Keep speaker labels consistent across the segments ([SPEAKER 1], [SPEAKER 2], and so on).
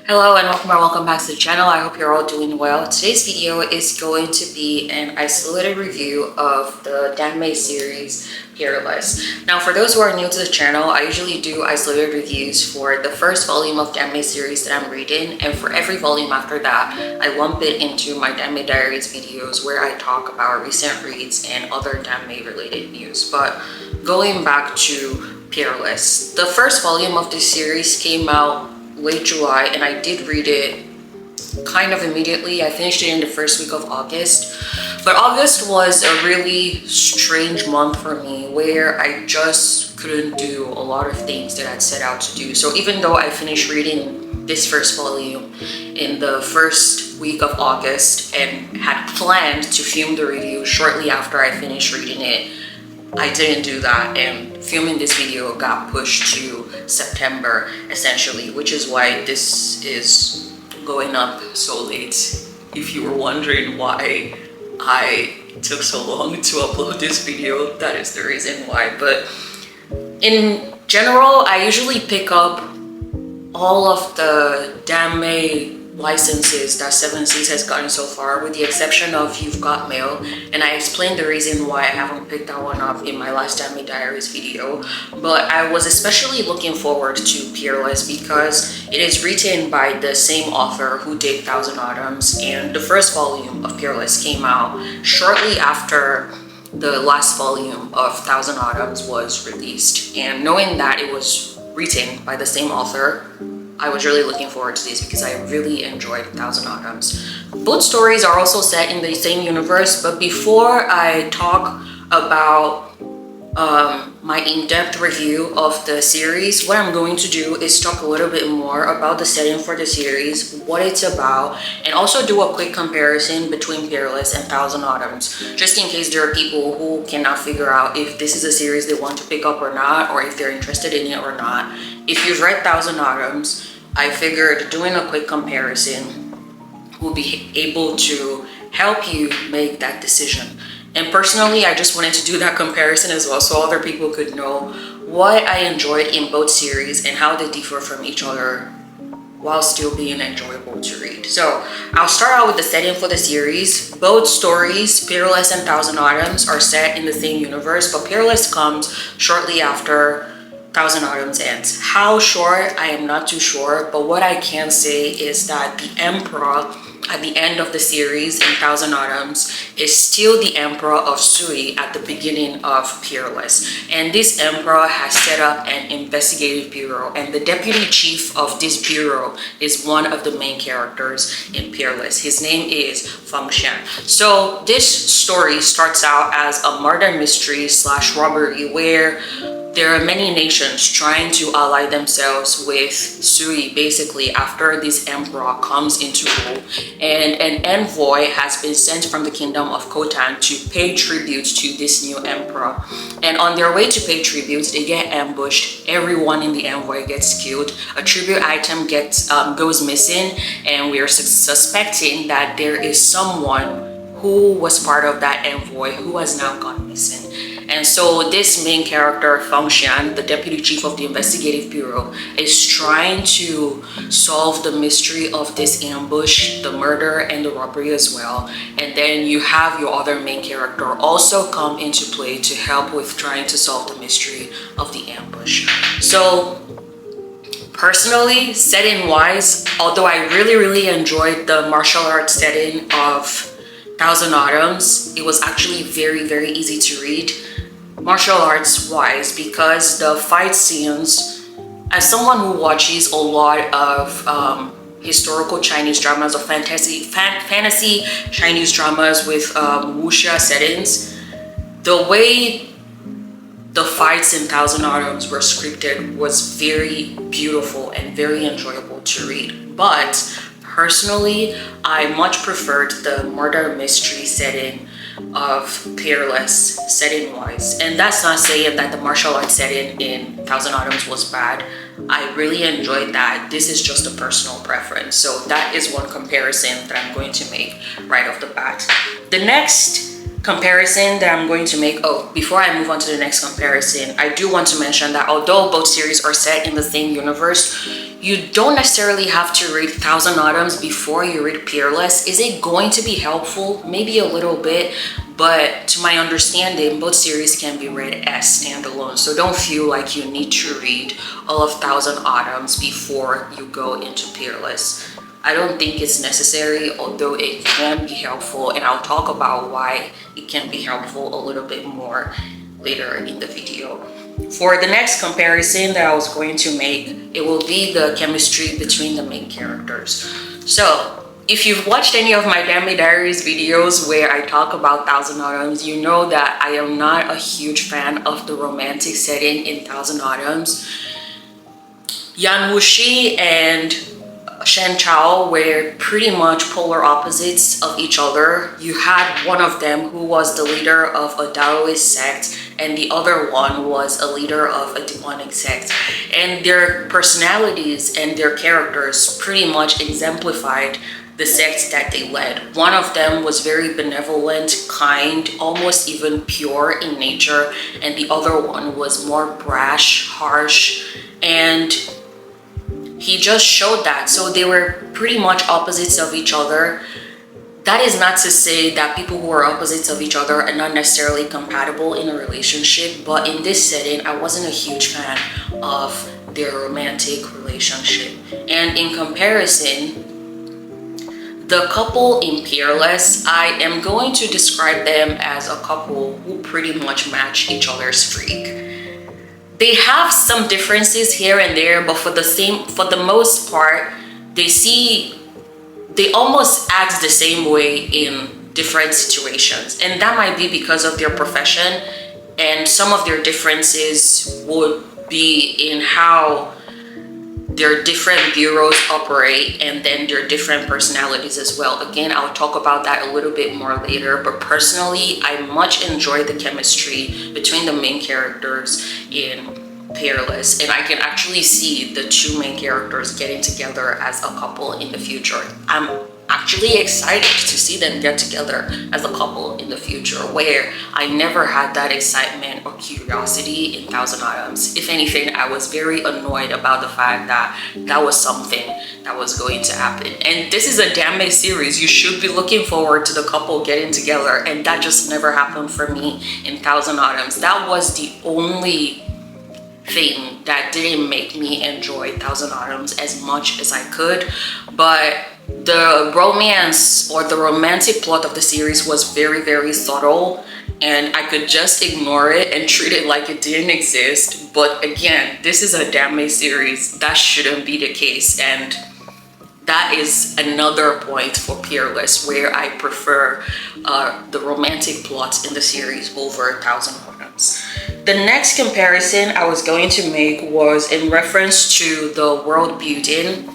[SPEAKER 1] Hello and welcome back to the channel. I hope you're all doing well. Today's video is going to be an isolated review of the danmei series Peerless. Now, for those who are new to the channel, I usually do isolated reviews for the first volume of danmei series that I'm reading, and for every volume after that, I lump it into my danmei diaries videos where I talk about recent reads and other danmei related news. But going back to Peerless, the first volume of this series came out late July, and I did read it kind of immediately. I finished it in the first week of August, but August was a really strange month for me where I just couldn't do a lot of things that I'd set out to do. So even though I finished reading this first volume in the first week of August and had planned to film the review shortly after I finished reading it, I didn't do that, and filming this video got pushed to September essentially, which is why this is going up so late. If you were wondering why I took so long to upload this video, that is the reason why. But in general, I usually pick up all of the danmei licenses that 7 Seas has gotten so far, with the exception of You've Got Mail, and I explained the reason why I haven't picked that one up in my last danmei diaries video. But I was especially looking forward to Peerless because it is written by the same author who did Thousand Autumns, and the first volume of Peerless came out shortly after the last volume of Thousand Autumns was released. And knowing that it was written by the same author, I was really looking forward to this because I really enjoyed Thousand Autumns. Both stories are also set in the same universe, but before I talk about my in-depth review of the series, what I'm going to do is talk a little bit more about the setting for the series, what it's about, and also do a quick comparison between Peerless and Thousand Autumns, just in case there are people who cannot figure out if this is a series they want to pick up or not, or if they're interested in it or not. If you've read Thousand Autumns, I figured doing a quick comparison will be able to help you make that decision. And personally, I just wanted to do that comparison as well so other people could know what I enjoyed in both series and how they differ from each other while still being enjoyable to read. So I'll start out with the setting for the series. Both stories, Peerless and Thousand Autumns, are set in the same universe, but Peerless comes shortly after Thousand Autumns ends. How short, I am not too sure, but what I can say is that the Emperor at the end of the series in Thousand Autumns is still the Emperor of Sui at the beginning of Peerless. And this Emperor has set up an investigative bureau, and the deputy chief of this bureau is one of the main characters in Peerless. His name is Wushang. So this story starts out as a murder mystery slash robbery where there are many nations trying to ally themselves with Sui, basically, after this emperor comes into rule, and an envoy has been sent from the kingdom of Khotan to pay tribute to this new emperor. And on their way to pay tribute, they get ambushed. Everyone in the envoy gets killed. A tribute item goes missing, and we are suspecting that there is someone who was part of that envoy who has now gone missing. And so this main character, Wushang, the deputy chief of the investigative bureau, is trying to solve the mystery of this ambush, the murder, and the robbery as well. And then you have your other main character also come into play to help with trying to solve the mystery of the ambush. So personally, setting-wise, although I really enjoyed the martial arts setting of Thousand Autumns, it was actually very easy to read martial arts wise, because the fight scenes, as someone who watches a lot of historical Chinese dramas or fantasy Chinese dramas with wuxia settings, the way the fights in Thousand Autumns were scripted was very beautiful and very enjoyable to read. But personally, I much preferred the murder mystery setting of Peerless setting-wise. And that's not saying that the martial arts setting in Thousand Autumns was bad. I really enjoyed that. This is just a personal preference. So that is one comparison that I'm going to make right off the bat. The next comparison that I'm going to make. Oh, before I move on to the next comparison, I do want to mention that although both series are set in the same universe, you don't necessarily have to read Thousand Autumns before you read Peerless. Is it going to be helpful? Maybe a little bit, but to my understanding, both series can be read as standalone. So don't feel like you need to read all of Thousand Autumns before you go into Peerless. I don't think it's necessary, although it can be helpful, and I'll talk about why it can be helpful a little bit more later in the video. For the next comparison that I was going to make, it will be the chemistry between the main characters. So if you've watched any of my danmei diaries videos where I talk about Thousand Autumns, you know that I am not a huge fan of the romantic setting in Thousand Autumns. Yan Wuxi and Shen Chao were pretty much polar opposites of each other. You had one of them who was the leader of a Taoist sect, and the other one was a leader of a demonic sect. And their personalities and their characters pretty much exemplified the sects that they led. One of them was very benevolent, kind, almost even pure in nature, and the other one was more brash, harsh, and he just showed that. So they were pretty much opposites of each other. That is not to say that people who are opposites of each other are not necessarily compatible in a relationship, but in this setting, I wasn't a huge fan of their romantic relationship. And in comparison, the couple in Peerless, I am going to describe them as a couple who pretty much match each other's freak. They have some differences here and there, but for the most part, they almost act the same way in different situations. And that might be because of their profession, and some of their differences would be in how their different bureaus operate, and then their different personalities as well. Again, I'll talk about that a little bit more later, but personally, I much enjoy the chemistry between the main characters in Peerless, and I can actually see the two main characters getting together as a couple in the future. I'm actually excited to see them get together as a couple in the future, where I never had that excitement or curiosity in Thousand Autumns. If anything, I was very annoyed about the fact that that was something that was going to happen. And this is a danmei series. You should be looking forward to the couple getting together, and that just never happened for me in Thousand Autumns. That was the only thing that didn't make me enjoy Thousand Autumns as much as I could. But the romance or the romantic plot of the series was very, very subtle, and I could just ignore it and treat it like it didn't exist. But again, this is a danmei series. That shouldn't be the case, and that is another point for Peerless, where I prefer the romantic plots in the series over Thousand Autumns. The next comparison I was going to make was in reference to the world building,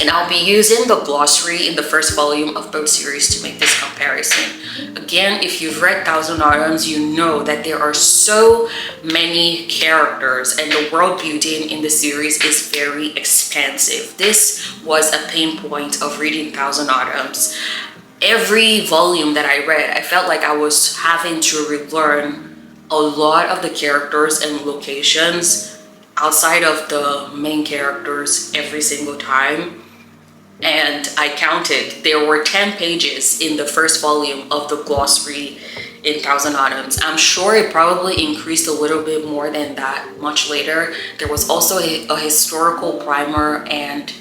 [SPEAKER 1] and I'll be using the glossary in the first volume of both series to make this comparison. Again, if you've read Thousand Autumns, you know that there are so many characters, and the world building in the series is very expansive. This was a pain point of reading Thousand Autumns. Every volume that I read, I felt like I was having to relearn a lot of the characters and locations outside of the main characters every single time. And I counted, there were 10 pages in the first volume of the glossary in Thousand Autumns. I'm sure it probably increased a little bit more than that much later. There was also a historical primer, and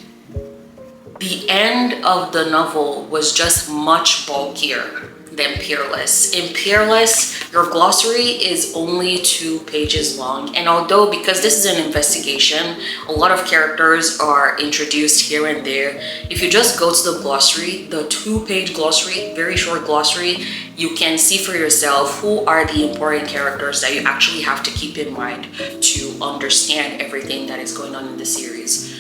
[SPEAKER 1] the end of the novel was just much bulkier than Peerless. In Peerless, your glossary is only 2 pages long, and although, because this is an investigation, a lot of characters are introduced here and there, if you just go to the glossary, the 2-page glossary, very short glossary, you can see for yourself who are the important characters that you actually have to keep in mind to understand everything that is going on in the series.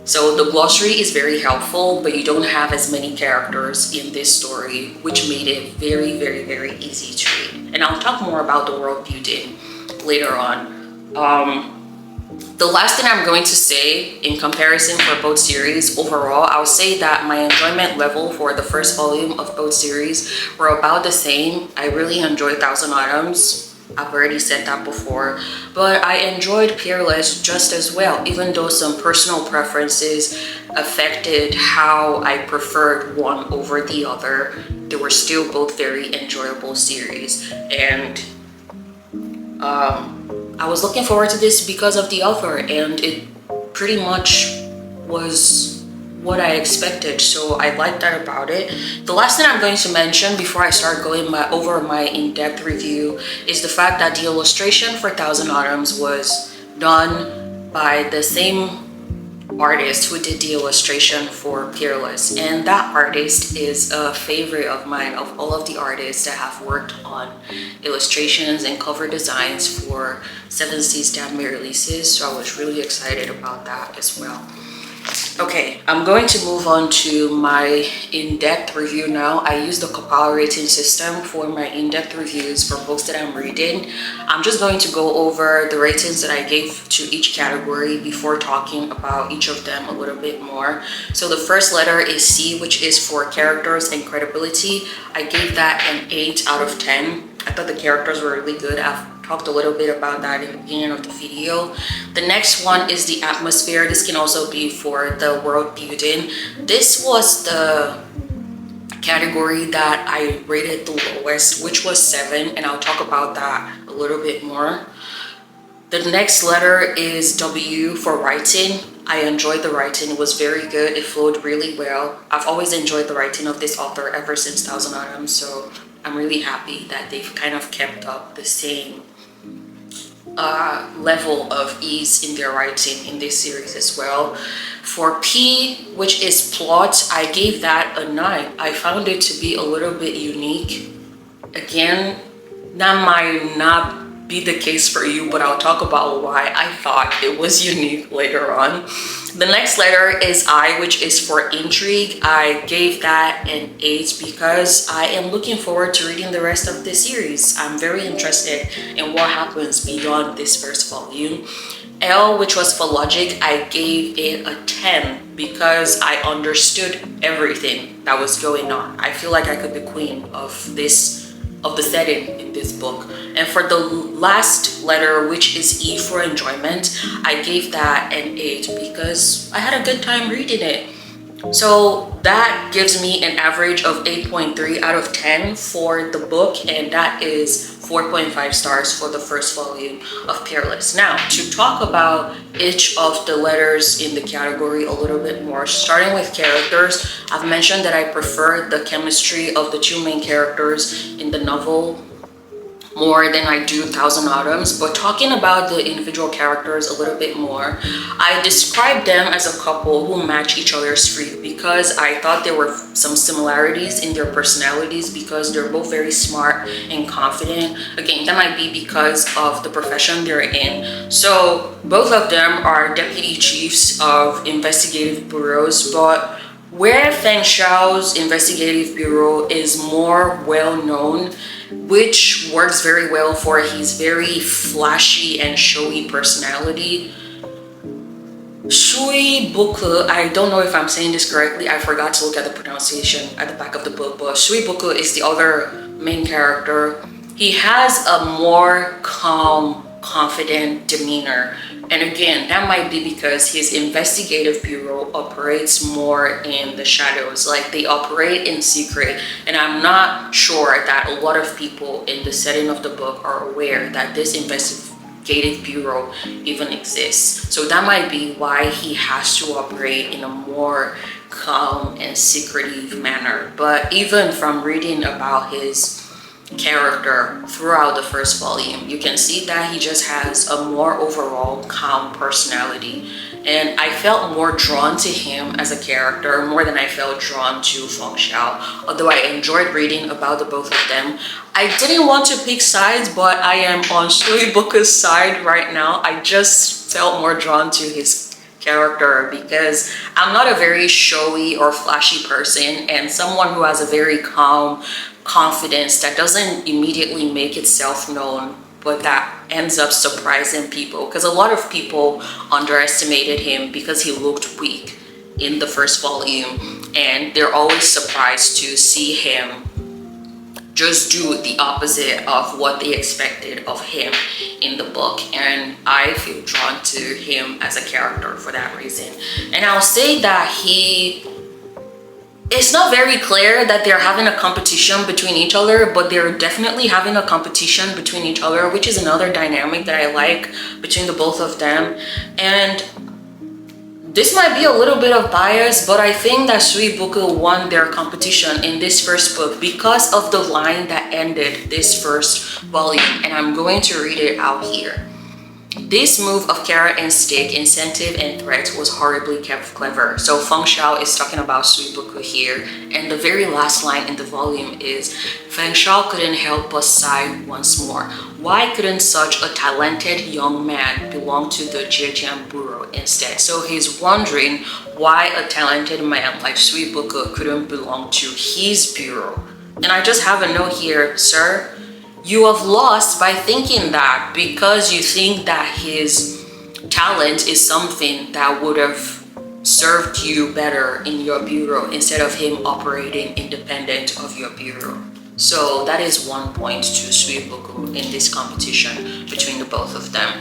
[SPEAKER 1] So the glossary is very helpful, but you don't have as many characters in this story, which made it very, very, very easy to read. And I'll talk more about the world building later on. The The last thing I'm going to say in comparison for both series, overall, I'll say that my enjoyment level for the first volume of both series were about the same. I really enjoyed Thousand Autumns. I've already said that before, but I enjoyed Peerless just as well, even though some personal preferences affected how I preferred one over the other. They were still both very enjoyable series, and I was looking forward to this because of the author, and it pretty much was what I expected, so I like that about it. The last thing I'm going to mention before I start going over my in-depth review is the fact that the illustration for Thousand Autumns was done by the same artist who did the illustration for Peerless, and that artist is a favorite of mine of all of the artists that have worked on illustrations and cover designs for Seven Seas danmei releases, so I was really excited about that as well. Okay, I'm going to move on to my in-depth review now. I use the Kapal rating system for my in-depth reviews for books that I'm reading. I'm just going to go over the ratings that I gave to each category before talking about each of them a little bit more. So the first letter is C, which is for characters and credibility. I gave that an 8 out of 10. I thought the characters were really good. I've talked a little bit about that in the beginning of the video. The next one is the atmosphere. This can also be for the world building. This was the category that I rated the lowest, which was 7, and I'll talk about that a little bit more. The next letter is W for writing. I enjoyed the writing. It was very good. It flowed really well. I've always enjoyed the writing of this author ever since Thousand Autumns, so I'm really happy that they've kind of kept up the same level of ease in their writing in this series as well. For P, which is plot, I gave that a 9. I found it to be a little bit unique. Again, that might not be the case for you, but I'll talk about why I thought it was unique later on. The next letter is I, which is for intrigue. I gave that an 8 because I am looking forward to reading the rest of the series. I'm very interested in what happens beyond this first volume. L, which was for logic, I gave it a 10 because I understood everything that was going on. I feel like I could be queen of the setting in this book. And for the last letter, which is E for enjoyment, I gave that an 8 because I had a good time reading it. So that gives me an average of 8.3 out of 10 for the book, and that is 4.5 stars for the first volume of Peerless. Now, to talk about each of the letters in the category a little bit more, starting with characters, I've mentioned that I prefer the chemistry of the two main characters in the novel more than I do Thousand Autumns, but talking about the individual characters a little bit more, I described them as a couple who match each other's streak because I thought there were some similarities in their personalities because they're both very smart and confident. Again, that might be because of the profession they're in. So both of them are deputy chiefs of investigative bureaus, but where Feng Xiao's investigative bureau is more well known, which works very well for his very flashy and showy personality, Shui Boku, I don't know if I'm saying this correctly, I forgot to look at the pronunciation at the back of the book, but Shui Boku is the other main character. He has a more calm, confident demeanor. And again, that might be because his investigative bureau operates more in the shadows, like they operate in secret. And I'm not sure that a lot of people in the setting of the book are aware that this investigative bureau even exists. So that might be why he has to operate in a more calm and secretive manner. But even from reading about his character throughout the first volume, you can see that he just has a more overall calm personality, and I felt more drawn to him as a character more than I felt drawn to Feng Xiao. Although I enjoyed reading about the both of them, I didn't want to pick sides, but I am on Shui Boku's side right now. I just felt more drawn to his character because I'm not a very showy or flashy person, and someone who has a very calm confidence that doesn't immediately make itself known, but that ends up surprising people, because a lot of people underestimated him because he looked weak in the first volume, and they're always surprised to see him just do the opposite of what they expected of him in the book. And I feel drawn to him as a character for that reason. And I'll say that it's not very clear that they're having a competition between each other, but they're definitely having a competition between each other, which is another dynamic that I like between the both of them. And this might be a little bit of bias, but I think that Suibuku won their competition in this first book because of the line that ended this first volume, and I'm going to read it out here. This move of carrot and stick, incentive and threat, was horribly clever. So Feng Shao is talking about Suibuku here, and the very last line in the volume is, Feng Shao couldn't help but sigh once more. Why couldn't such a talented young man belong to the Zhejiang Bureau instead? So he's wondering why a talented man like Suibuku couldn't belong to his bureau. And I just have a note here, sir. You have lost by thinking that, because you think that his talent is something that would have served you better in your bureau instead of him operating independent of your bureau. So that is one point to Suibuku in this competition between the both of them.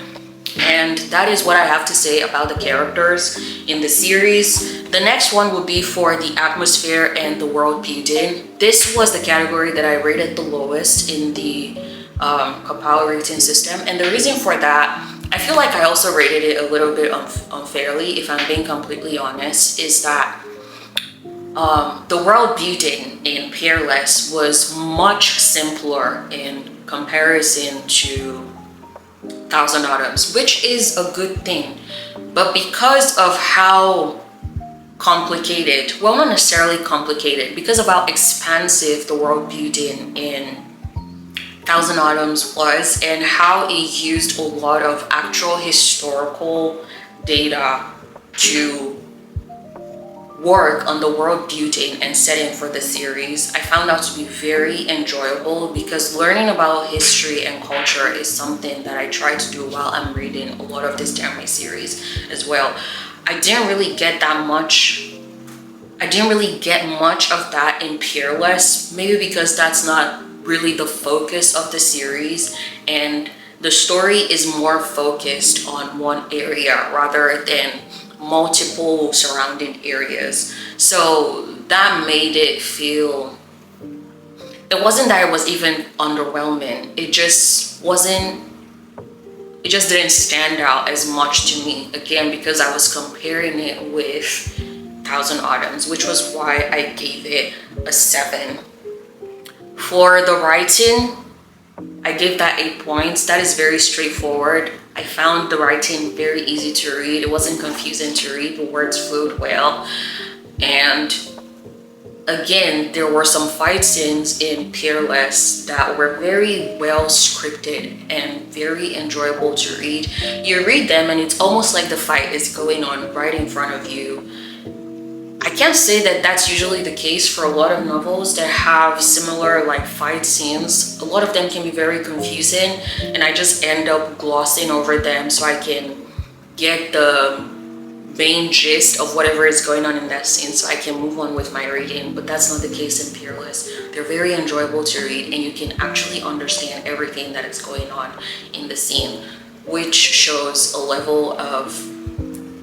[SPEAKER 1] And that is what I have to say about the characters in the series. The next one would be for the atmosphere and the world building. This was the category that I rated the lowest in the Kapao rating system. And the reason for that, I feel like I also rated it a little bit unfairly, if I'm being completely honest, is that the world building in Peerless was much simpler in comparison to Thousand Autumns, which is a good thing. But because of how complicated, well, not necessarily complicated, because of how expansive the world building in Thousand Autumns was, and how it used a lot of actual historical data to work on the world building and setting for the series, I found that to be very enjoyable, because learning about history and culture is something that I try to do while I'm reading a lot of this danmei series as well. I didn't really get much of that in Peerless, maybe because that's not really the focus of the series, and the story is more focused on one area rather than multiple surrounding areas. So that made it feel, it wasn't that it was even underwhelming, it just didn't stand out as much to me, again because I was comparing it with Thousand Autumns, which was why I gave it a 7. For the writing, I gave that 8 points. That is very straightforward. I found the writing very easy to read. It wasn't confusing to read. The words flowed well. And again, there were some fight scenes in Peerless that were very well scripted and very enjoyable to read. You read them and it's almost like the fight is going on right in front of you. I can't say that that's usually the case for a lot of novels that have similar like fight scenes. A lot of them can be very confusing, and I just end up glossing over them so I can get the main gist of whatever is going on in that scene so I can move on with my reading. But that's not the case in Peerless. They're very enjoyable to read, and you can actually understand everything that is going on in the scene, which shows a level of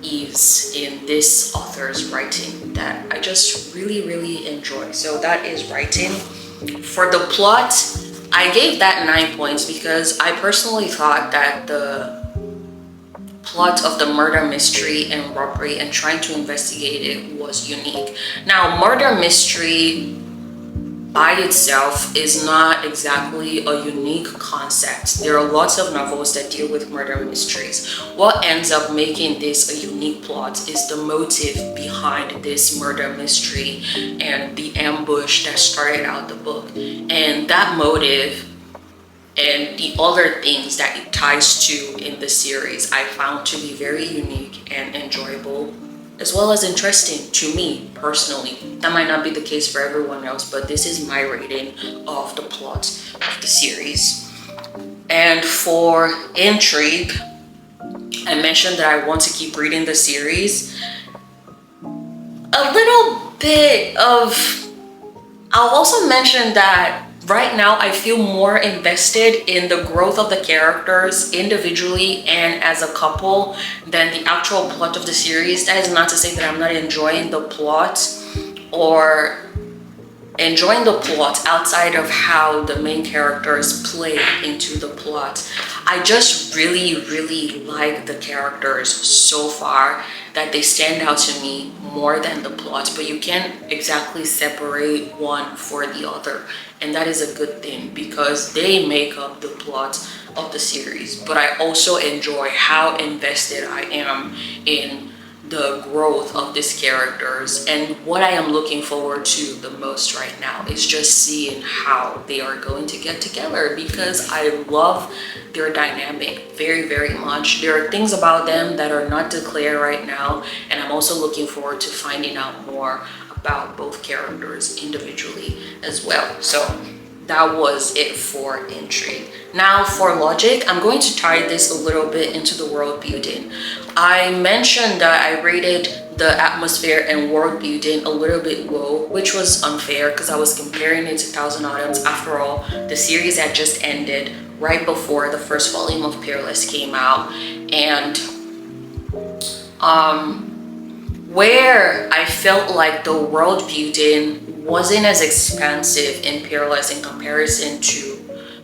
[SPEAKER 1] ease in this author's writing that I just really enjoy. So that is writing. For the plot, I gave that 9 points because I personally thought that the plot of the murder mystery and robbery and trying to investigate it was unique. Now, murder mystery by itself is not exactly a unique concept. There are lots of novels that deal with murder mysteries. What ends up making this a unique plot is the motive behind this murder mystery and the ambush that started out the book. And that motive and the other things that it ties to in the series I found to be very unique and enjoyable, as well as interesting to me personally. That might not be the case for everyone else, but this is my rating of the plot of the series. And for intrigue, I mentioned that I want to keep reading the series. A little bit of... I'll also mention that right now I feel more invested in the growth of the characters individually and as a couple than the actual plot of the series. That is not to say that I'm not enjoying the plot or enjoying the plot outside of how the main characters play into the plot. I just really like the characters so far that they stand out to me more than the plot, but you can't exactly separate one for the other, and that is a good thing because they make up the plot of the series. But I also enjoy how invested I am in the growth of these characters, and what I am looking forward to the most right now is just seeing how they are going to get together, because I love their dynamic very much. There are things about them that are not declared right now, and I'm also looking forward to finding out more about both characters individually as well. So that was it for intrigue. Now for logic, I'm going to tie this a little bit into the world building. I mentioned that I rated the atmosphere and world building a little bit low, which was unfair because I was comparing it to Thousand Autumns. After all, the series had just ended right before the first volume of Peerless came out, and where I felt like the world building wasn't as expansive in Peerless in comparison to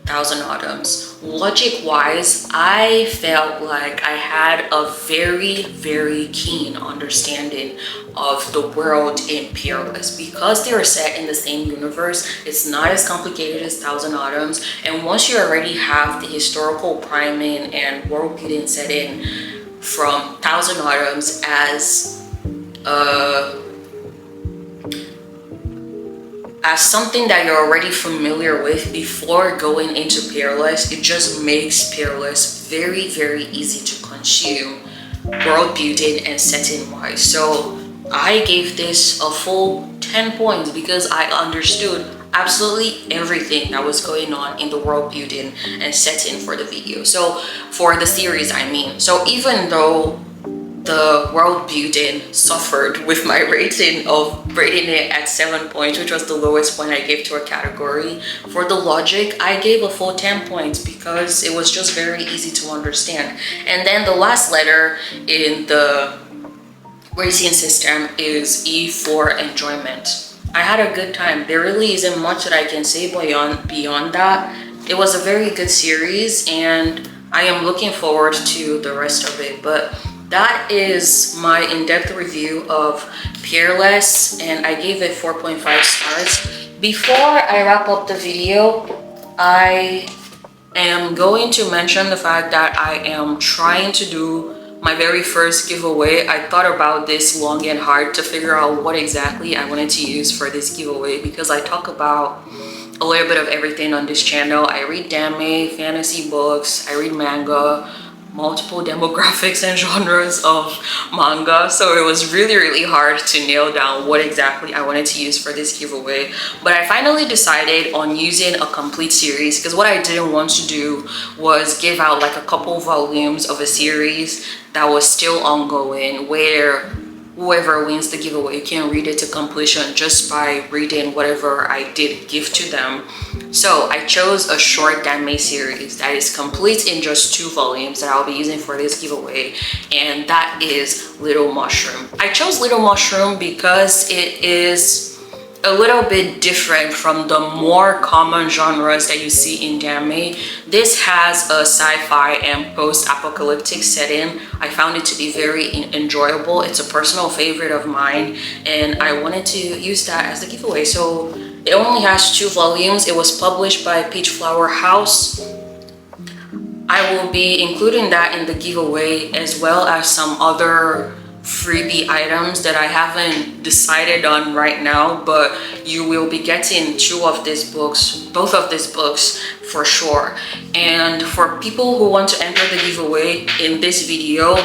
[SPEAKER 1] Thousand Autumns. Logic wise, I felt like I had a very keen understanding of the world in Peerless. Because they are set in the same universe, it's not as complicated as Thousand Autumns, and once you already have the historical priming and world building set in from Thousand Autumns as something that you're already familiar with before going into Peerless, it just makes Peerless very easy to consume world building and setting wise. So I gave this a full 10 points because I understood absolutely everything that was going on in the world building and setting for the video. So for the series, I mean. So even though the world building suffered with my rating it at 7 points, which was the lowest point I gave to a category. For the logic, I gave a full 10 points because it was just very easy to understand. And then the last letter in the rating system is E for enjoyment. I had a good time. There really isn't much that I can say beyond that. It was a very good series, and I am looking forward to the rest of it. But that is my in-depth review of Peerless, and I gave it 4.5 stars. Before I wrap up the video, I am going to mention the fact that I am trying to do my very first giveaway. I thought about this long and hard to figure out what exactly I wanted to use for this giveaway, because I talk about a little bit of everything on this channel. I read danmei, fantasy books, I read manga, multiple demographics and genres of manga, so it was really hard to nail down what exactly I wanted to use for this giveaway. But I finally decided on using a complete series, because what I didn't want to do was give out like a couple volumes of a series that was still ongoing, where whoever wins the giveaway can read it to completion just by reading whatever I did give to them. So I chose a short danmei series that is complete in just 2 volumes that I'll be using for this giveaway, and that is Little Mushroom. I chose Little Mushroom because it is a little bit different from the more common genres that you see in danmei. This has a sci-fi and post-apocalyptic setting. I found it to be very enjoyable. It's a personal favorite of mine, and I wanted to use that as the giveaway. So it only has 2 volumes. It was published by Peach Flower House. I will be including that in the giveaway, as well as some other freebie items that I haven't decided on right now, but you will be getting 2 of these books, both of these books for sure. And for people who want to enter the giveaway in this video,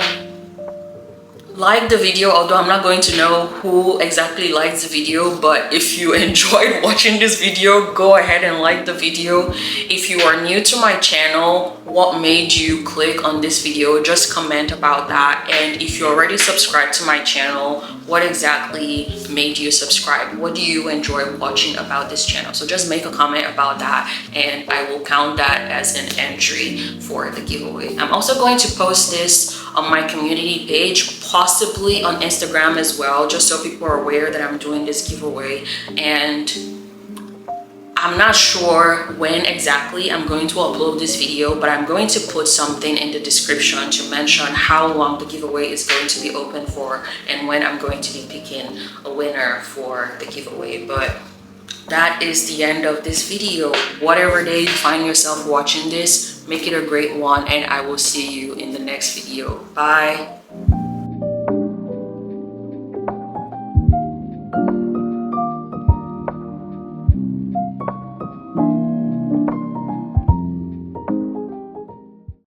[SPEAKER 1] like the video, although I'm not going to know who exactly likes the video, but if you enjoyed watching this video, go ahead and like the video. If you are new to my channel, what made you click on this video, just comment about that. And if you already subscribed to my channel, what exactly made you subscribe? What do you enjoy watching about this channel? So just make a comment about that and I will count that as an entry for the giveaway. I'm also going to post this on my community page, possibly on Instagram as well, just so people are aware that I'm doing this giveaway. And I'm not sure when exactly I'm going to upload this video, but I'm going to put something in the description to mention how long the giveaway is going to be open for and when I'm going to be picking a winner for the giveaway. But that is the end of this video. Whatever day you find yourself watching this, make it a great one, and I will see you in the next video. Bye.